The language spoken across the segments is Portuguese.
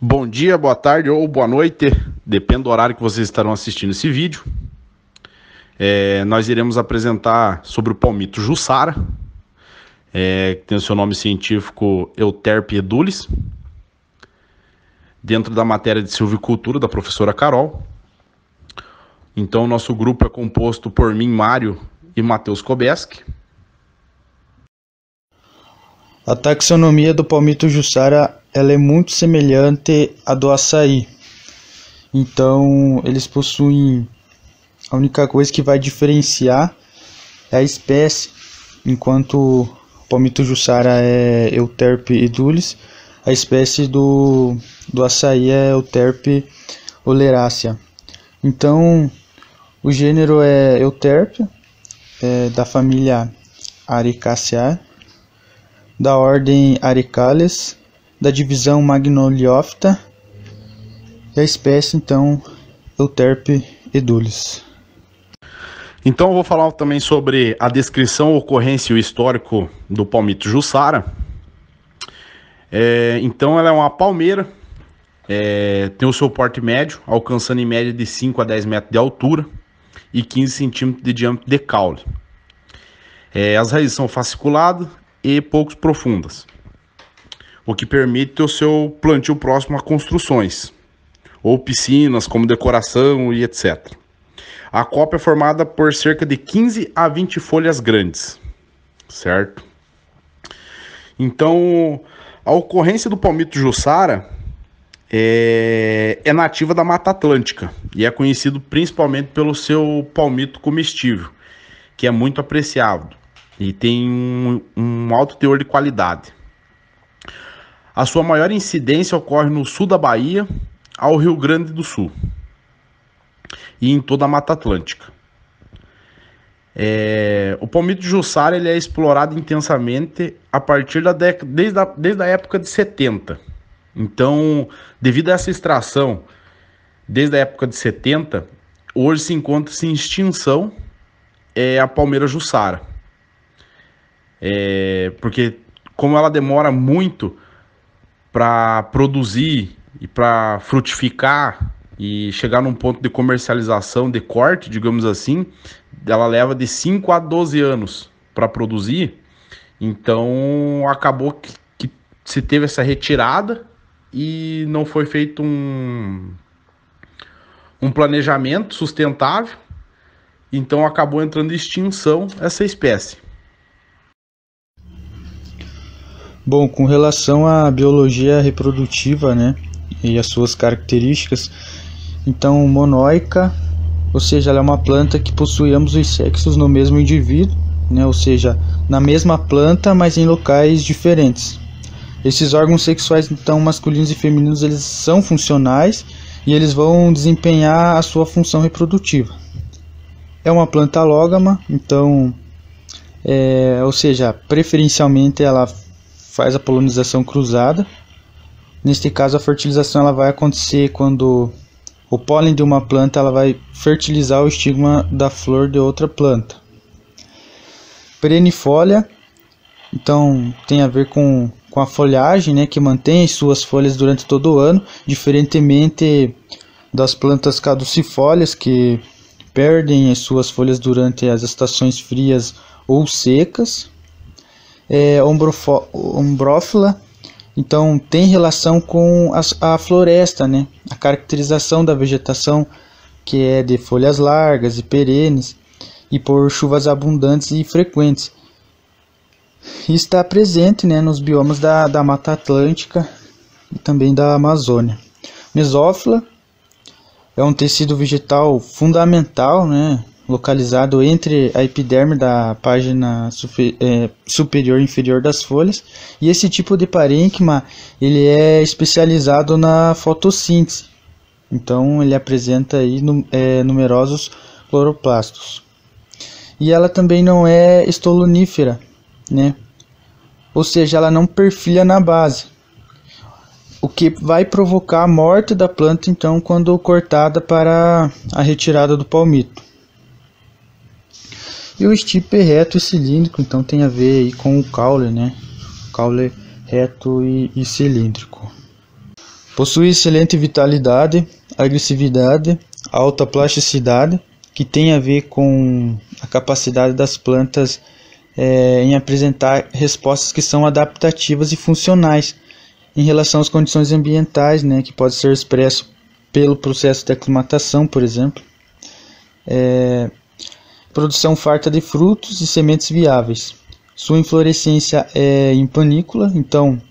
Bom dia, boa tarde ou boa noite, depende do horário que vocês estarão assistindo esse vídeo. Nós iremos apresentar sobre o palmito Jussara, que tem o seu nome científico Euterpe edulis, dentro da matéria de silvicultura da professora Carol. Então, nosso grupo é composto por mim, Mário e Matheus Kobeski. A taxonomia do palmito Jussara ela é muito semelhante à do açaí. Então, eles possuem... A única coisa que vai diferenciar é a espécie. Enquanto o palmito Jussara é Euterpe edulis, a espécie do açaí é Euterpe oleracea. Então, o gênero é Euterpe, da família Aricaceae, da ordem Aricales, da divisão Magnoliophyta, e a espécie, então, Euterpe edulis. Então eu vou falar também sobre a descrição, ocorrência e o histórico do palmito Jussara. Então ela é uma palmeira, tem o seu porte médio, alcançando em média de 5 a 10 metros de altura e 15 centímetros de diâmetro de caule. As raízes são fasciculadas e pouco profundas, o que permite o seu plantio próximo a construções ou piscinas como decoração e etc. A copa é formada por cerca de 15 a 20 folhas grandes, certo? Então, a ocorrência do palmito Jussara é nativa da Mata Atlântica e é conhecido principalmente pelo seu palmito comestível, que é muito apreciado e tem um alto teor de qualidade. A sua maior incidência ocorre no sul da Bahia, ao Rio Grande do Sul e em toda a Mata Atlântica. O palmito Jussara ele é explorado intensamente a partir desde a época de 70. Então, devido a essa extração, desde a época de 70, hoje se encontra-se em extinção a palmeira Jussara. Porque como ela demora muito para produzir e para frutificar e chegar num ponto de comercialização, de corte, digamos assim, ela leva de 5 a 12 anos para produzir. Então acabou que se teve essa retirada e não foi feito um planejamento sustentável. Então acabou entrando em extinção essa espécie. Bom, com relação à biologia reprodutiva, né, e as suas características, então monóica, ou seja, ela é uma planta que possui ambos os sexos no mesmo indivíduo, né, ou seja, na mesma planta, mas em locais diferentes. Esses órgãos sexuais, então, masculinos e femininos, eles são funcionais e eles vão desempenhar a sua função reprodutiva. É uma planta alógama, então, ou seja, preferencialmente ela faz a polinização cruzada. Neste caso, a fertilização ela vai acontecer quando o pólen de uma planta ela vai fertilizar o estigma da flor de outra planta. Perennifólia, então tem a ver com a folhagem, né, que mantém as suas folhas durante todo o ano, diferentemente das plantas caducifólias que perdem as suas folhas durante as estações frias ou secas. Ombrófila, então tem relação com a floresta, né? A caracterização da vegetação, que é de folhas largas e perenes e por chuvas abundantes e frequentes. E está presente, né, nos biomas da Mata Atlântica e também da Amazônia. Mesófila é um tecido vegetal fundamental, né, localizado entre a epiderme da página superior e inferior das folhas, e esse tipo de parênquima ele é especializado na fotossíntese, então ele apresenta aí numerosos cloroplastos. E ela também não é estolonífera, né? Ou seja, ela não perfilha na base, o que vai provocar a morte da planta então quando cortada para a retirada do palmito. E o estipe reto e cilíndrico, então tem a ver aí com o caule, né? Caule reto e cilíndrico. Possui excelente vitalidade, agressividade, alta plasticidade, que tem a ver com a capacidade das plantas em apresentar respostas que são adaptativas e funcionais em relação às condições ambientais, né, que pode ser expresso pelo processo de aclimatação, por exemplo. Produção farta de frutos e sementes viáveis. Sua inflorescência é em panícula, então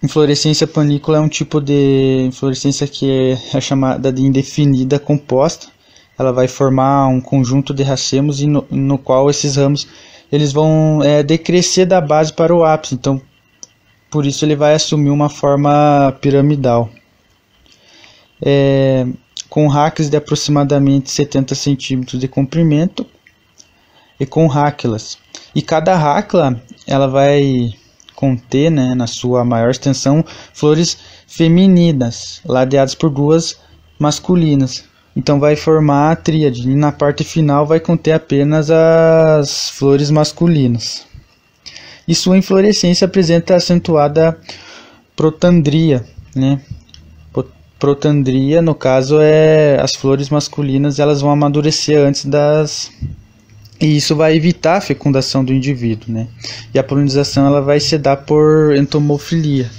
inflorescência panícula é um tipo de inflorescência que é chamada de indefinida composta. Ela vai formar um conjunto de racemos no qual esses ramos eles vão decrescer da base para o ápice, então por isso ele vai assumir uma forma piramidal. Com racas de aproximadamente 70 centímetros de comprimento e com ráquilas. E cada ráquila ela vai conter, né, na sua maior extensão, flores femininas, ladeadas por duas masculinas. Então vai formar a tríade, e na parte final vai conter apenas as flores masculinas. E sua inflorescência apresenta acentuada protandria, né? Protandria, no caso, as flores masculinas, elas vão amadurecer antes das... E isso vai evitar a fecundação do indivíduo, né? E a polinização ela vai se dar por entomofilia.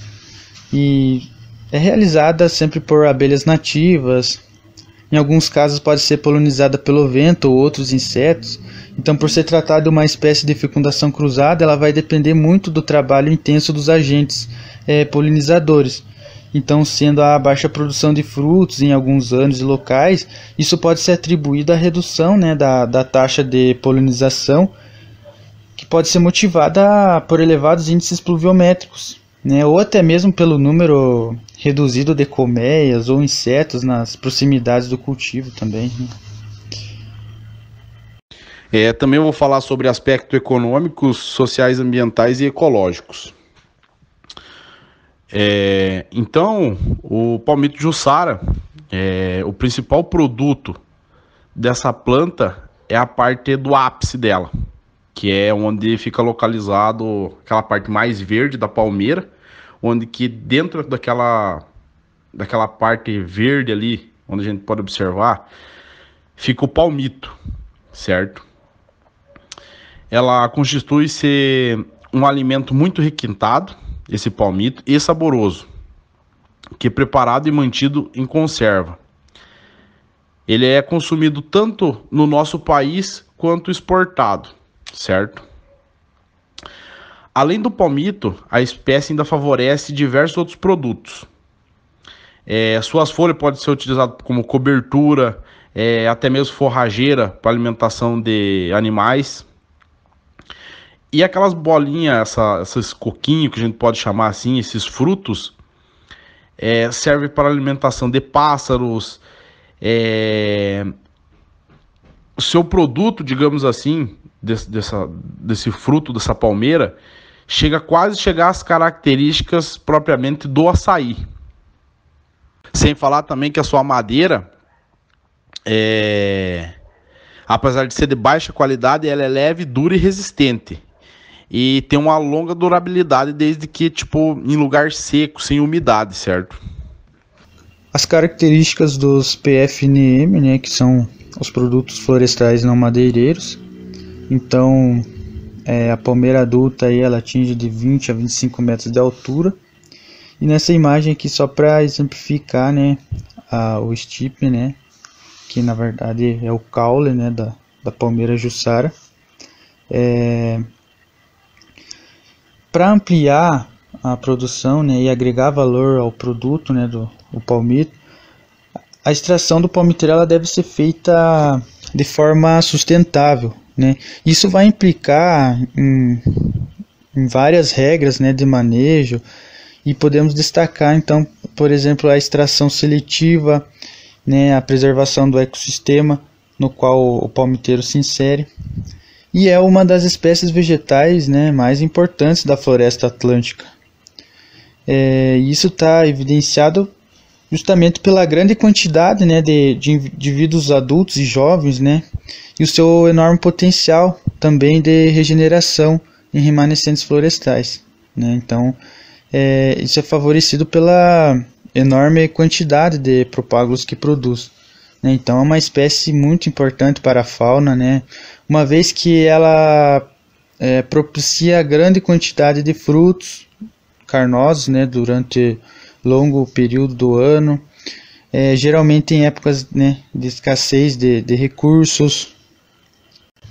E é realizada sempre por abelhas nativas. Em alguns casos pode ser polinizada pelo vento ou outros insetos. Então, por se tratar de uma espécie de fecundação cruzada, ela vai depender muito do trabalho intenso dos agentes polinizadores. Então, sendo a baixa produção de frutos em alguns anos e locais, isso pode ser atribuído à redução, né, da taxa de polinização, que pode ser motivada por elevados índices pluviométricos, né, ou até mesmo pelo número reduzido de colmeias ou insetos nas proximidades do cultivo também, né. Também vou falar sobre aspectos econômicos, sociais, ambientais e ecológicos. Então, o palmito jussara, o principal produto dessa planta é a parte do ápice dela, que é onde fica localizado aquela parte mais verde da palmeira, onde que dentro daquela parte verde ali, onde a gente pode observar, fica o palmito, certo? Ela constitui-se um alimento muito requintado, esse palmito, e saboroso, que é preparado e mantido em conserva. Ele é consumido tanto no nosso país quanto exportado, certo? Além do palmito, a espécie ainda favorece diversos outros produtos. Suas folhas podem ser utilizadas como cobertura, até mesmo forrageira para alimentação de animais. E aquelas bolinhas, esses coquinhos que a gente pode chamar assim, esses frutos, servem para alimentação de pássaros. O seu produto, digamos assim, desse fruto, dessa palmeira, quase chegar às características propriamente do açaí. Sem falar também que a sua madeira, apesar de ser de baixa qualidade, ela é leve, dura e resistente. E tem uma longa durabilidade desde que, em lugar seco, sem umidade, certo? As características dos PFNM, né, que são os produtos florestais não madeireiros. Então, a palmeira adulta aí, ela atinge de 20 a 25 metros de altura. E nessa imagem aqui, só para exemplificar, né, o estipe, né, que na verdade é o caule, né, da palmeira jussara. Para ampliar a produção, né, e agregar valor ao produto, né, do palmito, a extração do palmiteiro ela deve ser feita de forma sustentável, né? Isso vai implicar em várias regras, né, de manejo, e podemos destacar então, por exemplo, a extração seletiva, né, a preservação do ecossistema no qual o palmiteiro se insere. E é uma das espécies vegetais, né, mais importantes da floresta atlântica. Isso está evidenciado justamente pela grande quantidade, né, de indivíduos adultos e jovens, né, e o seu enorme potencial também de regeneração em remanescentes florestais, né. Então, isso é favorecido pela enorme quantidade de propágulos que produz, né? Então é uma espécie muito importante para a fauna, né? Uma vez que ela propicia grande quantidade de frutos carnosos, né, durante longo período do ano, geralmente em épocas, né, de escassez de recursos.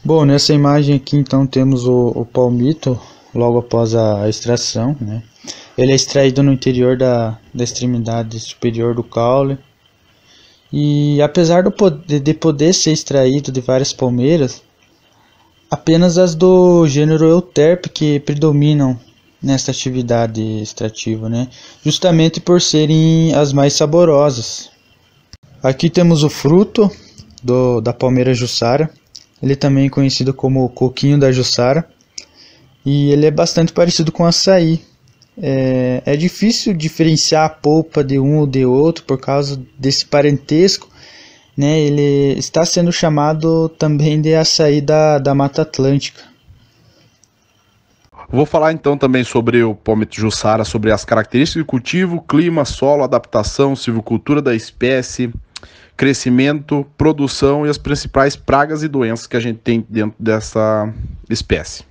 Bom, nessa imagem aqui então temos o palmito logo após a extração, né? Ele é extraído no interior da extremidade superior do caule. E apesar de poder ser extraído de várias palmeiras, apenas as do gênero Euterpe que predominam nesta atividade extrativa, né? Justamente por serem as mais saborosas. Aqui temos o fruto da palmeira Jussara. Ele também é conhecido como coquinho da Jussara. E ele é bastante parecido com o açaí. É difícil diferenciar a polpa de um ou de outro por causa desse parentesco, né? Ele está sendo chamado também de açaí da Mata Atlântica. Vou falar então também sobre o palmito Jussara, sobre as características de cultivo, clima, solo, adaptação, silvicultura da espécie, crescimento, produção e as principais pragas e doenças que a gente tem dentro dessa espécie.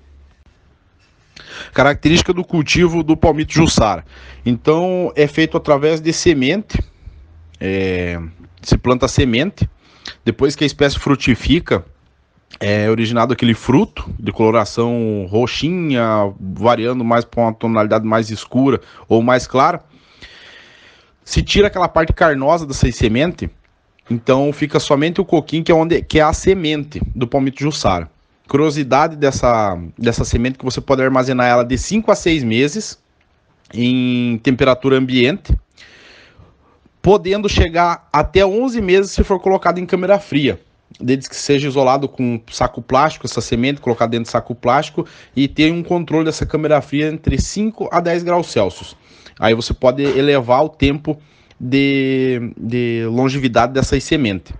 Característica do cultivo do palmito Jussara. Então é feito através de semente, se planta semente, depois que a espécie frutifica, é originado aquele fruto de coloração roxinha, variando mais para uma tonalidade mais escura ou mais clara. Se tira aquela parte carnosa dessa semente, então fica somente o coquinho, que é a semente do palmito Jussara. Curiosidade dessa semente, que você pode armazenar ela de 5 a 6 meses em temperatura ambiente, podendo chegar até 11 meses se for colocado em câmara fria, desde que seja isolado com saco plástico, essa semente colocada dentro de saco plástico, e ter um controle dessa câmara fria entre 5 a 10 graus Celsius. Aí você pode elevar o tempo de longevidade dessas sementes.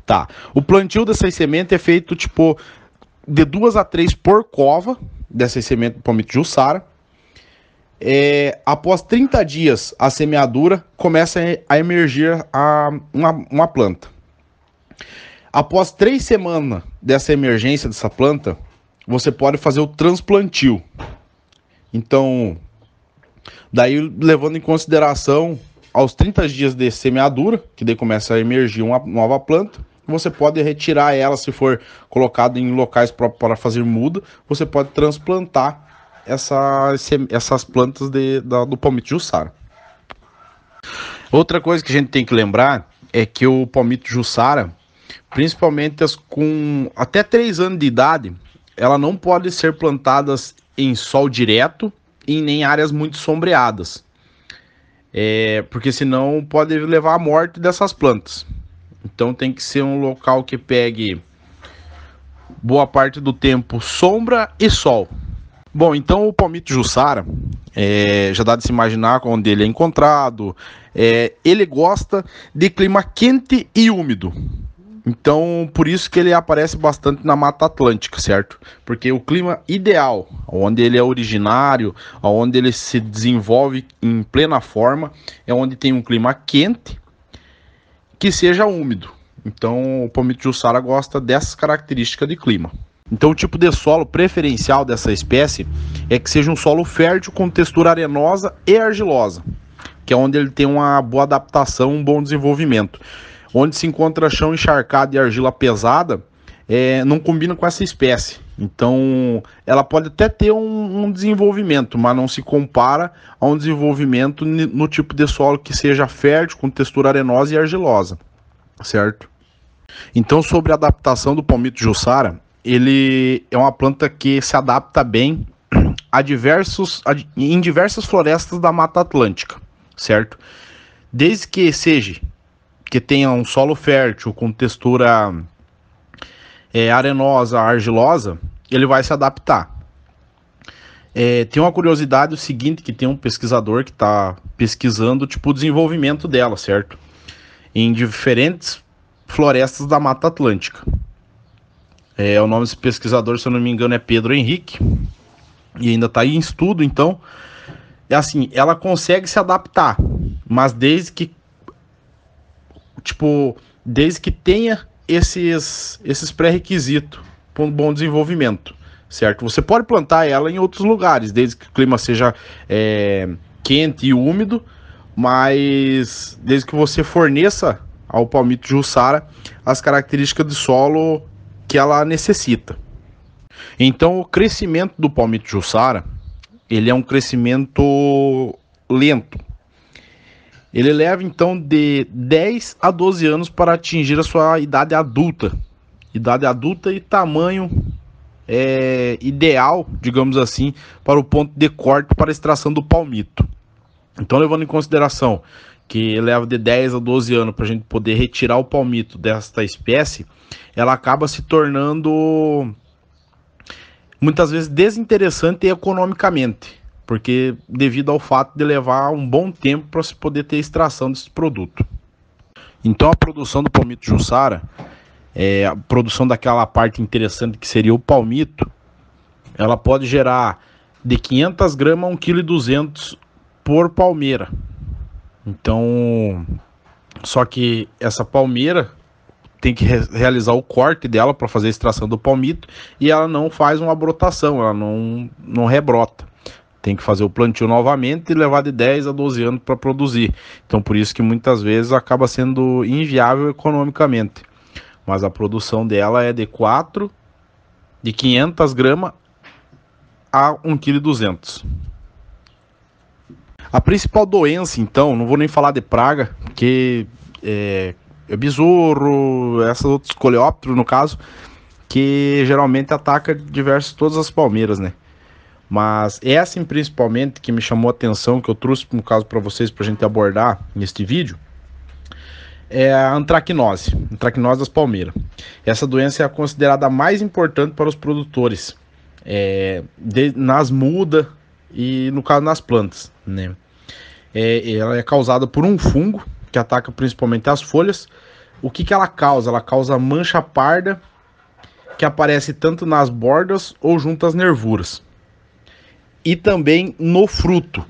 Tá. O plantio dessas sementes é feito tipo de 2 a 3 por cova dessas sementes do palmito Jussara. Após 30 dias a semeadura começa a emergir uma planta. Após 3 semanas dessa emergência dessa planta, você pode fazer o transplantio. Então, daí levando em consideração aos 30 dias de semeadura, que daí começa a emergir uma nova planta, você pode retirar ela, se for colocado em locais para fazer muda, você pode transplantar essas plantas do palmito Jussara. Outra coisa que a gente tem que lembrar é que o palmito Jussara, principalmente as com até 3 anos de idade, ela não pode ser plantadas em sol direto e nem em áreas muito sombreadas, porque senão pode levar à morte dessas plantas. Então tem que ser um local que pegue boa parte do tempo sombra e sol. Bom, então o palmito Jussara, já dá de se imaginar onde ele é encontrado. Ele gosta de clima quente e úmido. Então, por isso que ele aparece bastante na Mata Atlântica, certo? Porque o clima ideal, onde ele é originário, onde ele se desenvolve em plena forma, é onde tem um clima quente que seja úmido. Então, o palmito Jussara gosta dessas características de clima. Então, o tipo de solo preferencial dessa espécie é que seja um solo fértil com textura arenosa e argilosa, que é onde ele tem uma boa adaptação, um bom desenvolvimento. Onde se encontra chão encharcado e argila pesada, não combina com essa espécie. Então, ela pode até ter um desenvolvimento, mas não se compara a um desenvolvimento no tipo de solo que seja fértil, com textura arenosa e argilosa, certo? Então, sobre a adaptação do palmito Jussara, ele é uma planta que se adapta bem em diversas florestas da Mata Atlântica, certo? Desde que tenha um solo fértil com textura arenosa, argilosa, ele vai se adaptar. Tem uma curiosidade, o seguinte, que tem um pesquisador que está pesquisando tipo, o desenvolvimento dela, certo? Em diferentes florestas da Mata Atlântica. O nome desse pesquisador, se eu não me engano, é Pedro Henrique, e ainda está em estudo, então. é assim, ela consegue se adaptar, mas desde que tenha esses pré-requisitos para um bom desenvolvimento, certo? Você pode plantar ela em outros lugares, desde que o clima seja quente e úmido, mas desde que você forneça ao palmito Jussara as características de solo que ela necessita. Então, o crescimento do palmito Jussara, ele é um crescimento lento. Ele leva então de 10 a 12 anos para atingir a sua idade adulta. Idade adulta e tamanho ideal, digamos assim, para o ponto de corte para a extração do palmito. Então, levando em consideração que leva de 10 a 12 anos para a gente poder retirar o palmito desta espécie, ela acaba se tornando muitas vezes desinteressante economicamente, porque devido ao fato de levar um bom tempo para se poder ter extração desse produto. Então, a produção do palmito Jussara, a produção daquela parte interessante que seria o palmito, ela pode gerar de 500 gramas a 1,2 kg por palmeira. Então, só que essa palmeira tem que realizar o corte dela para fazer a extração do palmito e ela não faz uma brotação, ela não rebrota. Tem que fazer o plantio novamente e levar de 10 a 12 anos para produzir. Então, por isso que muitas vezes acaba sendo inviável economicamente. Mas a produção dela é de 500 gramas a 1,2 kg. A principal doença, então, não vou nem falar de praga, porque é besouro, esses outros coleópteros, no caso, que geralmente ataca todas as palmeiras, né? Mas essa, principalmente, que me chamou a atenção, que eu trouxe, no caso, para vocês, para a gente abordar neste vídeo, é a antracnose das palmeiras. Essa doença é considerada a mais importante para os produtores, nas mudas e, no caso, nas plantas, né? Ela é causada por um fungo que ataca principalmente as folhas. O que ela causa? Ela causa mancha parda que aparece tanto nas bordas ou junto às nervuras. E também no fruto.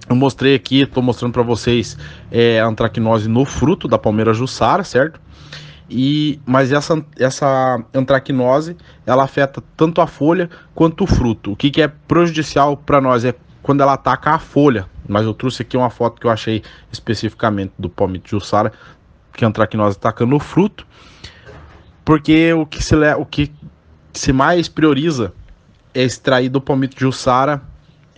Eu mostrei aqui, estou mostrando para vocês a antracnose no fruto da palmeira Jussara, certo? Mas essa antracnose, ela afeta tanto a folha quanto o fruto. O que é prejudicial para nós é quando ela ataca a folha. Mas eu trouxe aqui uma foto que eu achei especificamente do palmito Jussara, que a antracnose ataca no fruto. Porque o que se mais prioriza é extrair do palmito Jussara,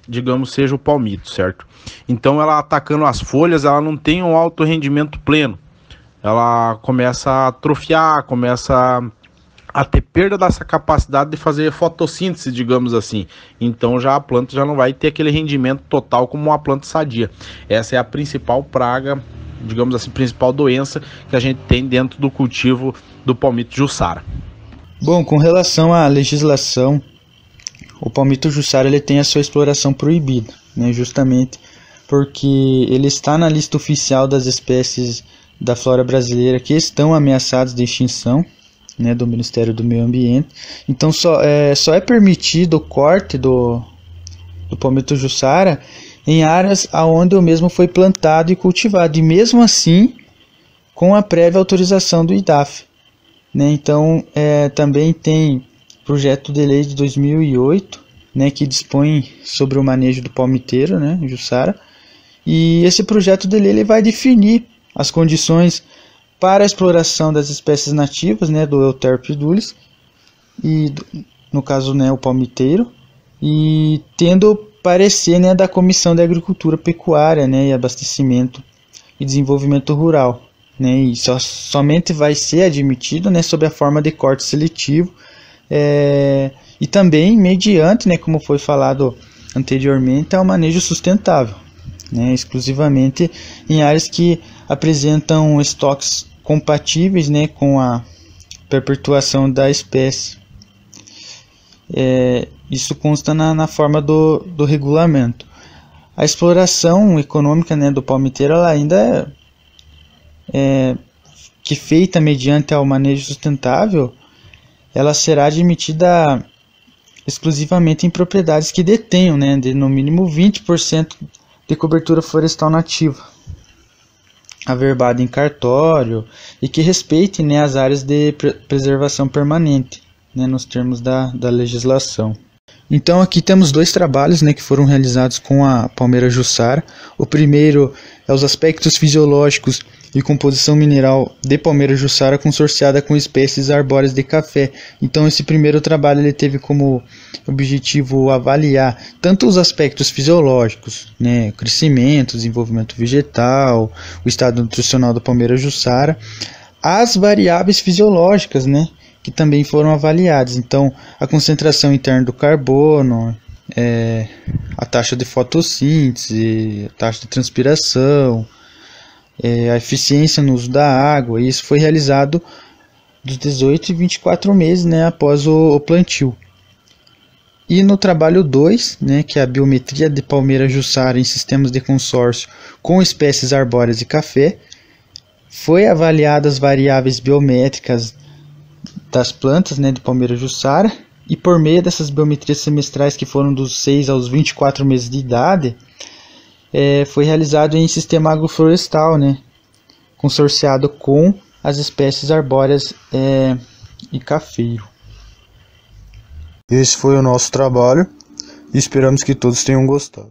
digamos, seja o palmito, certo? Então, ela atacando as folhas, ela não tem um alto rendimento pleno. Ela começa a atrofiar, começa a ter perda dessa capacidade de fazer fotossíntese, digamos assim. Então, a planta já não vai ter aquele rendimento total como uma planta sadia. Essa é a principal praga, digamos assim, principal doença que a gente tem dentro do cultivo do palmito Jussara. Bom, com relação à legislação, o palmito Jussara ele tem a sua exploração proibida, né, justamente porque ele está na lista oficial das espécies da flora brasileira que estão ameaçadas de extinção, né, do Ministério do Meio Ambiente. Então só é permitido o corte do palmito Jussara em áreas onde o mesmo foi plantado e cultivado, e mesmo assim com a prévia autorização do IDAF, né? Então também tem projeto de lei de 2008, né, que dispõe sobre o manejo do palmiteiro, né, Jussara, e esse projeto de lei ele vai definir as condições para a exploração das espécies nativas, né, do Euterpe edulis, e no caso, né, o palmiteiro, e tendo parecer, né, da Comissão de Agricultura, Pecuária, né, e Abastecimento e Desenvolvimento Rural, né, e somente vai ser admitido, né, sob a forma de corte seletivo, e também mediante, né, como foi falado anteriormente, ao manejo sustentável, né, exclusivamente em áreas que apresentam estoques compatíveis, né, com a perpetuação da espécie. Isso consta na forma do regulamento. A exploração econômica, né, do palmiteiro ela ainda que feita mediante ao manejo sustentável, ela será admitida exclusivamente em propriedades que detenham, né, de no mínimo 20% de cobertura florestal nativa, averbada em cartório e que respeite, né, as áreas de preservação permanente, né, nos termos da legislação. Então aqui temos dois trabalhos, né, que foram realizados com a palmeira jussara. O primeiro é os aspectos fisiológicos e composição mineral de palmeira jussara consorciada com espécies arbóreas de café. Então esse primeiro trabalho ele teve como objetivo avaliar tanto os aspectos fisiológicos, né, o crescimento, desenvolvimento vegetal, o estado nutricional da palmeira jussara, as variáveis fisiológicas, né, que também foram avaliadas. Então, a concentração interna do carbono, a taxa de fotossíntese, a taxa de transpiração, a eficiência no uso da água. E isso foi realizado dos 18 e 24 meses, né, após o plantio. E no trabalho 2, né, que é a biometria de palmeira jussara em sistemas de consórcio com espécies arbóreas e café, foi avaliadas as variáveis biométricas das plantas, né, de palmeira jussara, e por meio dessas biometrias semestrais que foram dos 6 aos 24 meses de idade, foi realizado em sistema agroflorestal, né, consorciado com as espécies arbóreas e cafeiro. Esse foi o nosso trabalho e esperamos que todos tenham gostado.